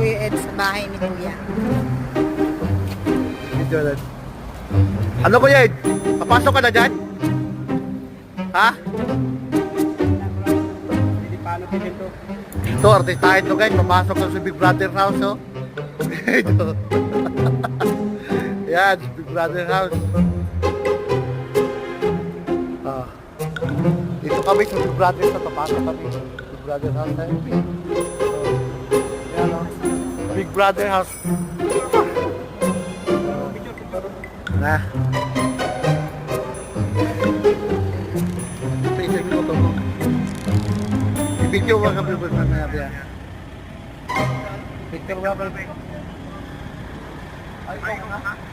Kuya Ed sa bahay ni Kuya. Video lang. Ano Kuya Ed? Papasok ka na dyan? Ha? Hindi paano pinito. Ito, artistahin to guys. Papasok ka sa Big Brother house, oh. Ito. Yan, Big Brother house. Ah. Dito kami sa Big Brother sa papasok kami. Big Brother house na yun. Yan, oh. Big Brother house. Na. Pwede ko ito. I-video ko kami ba na biya. Picture ka ba? Ay,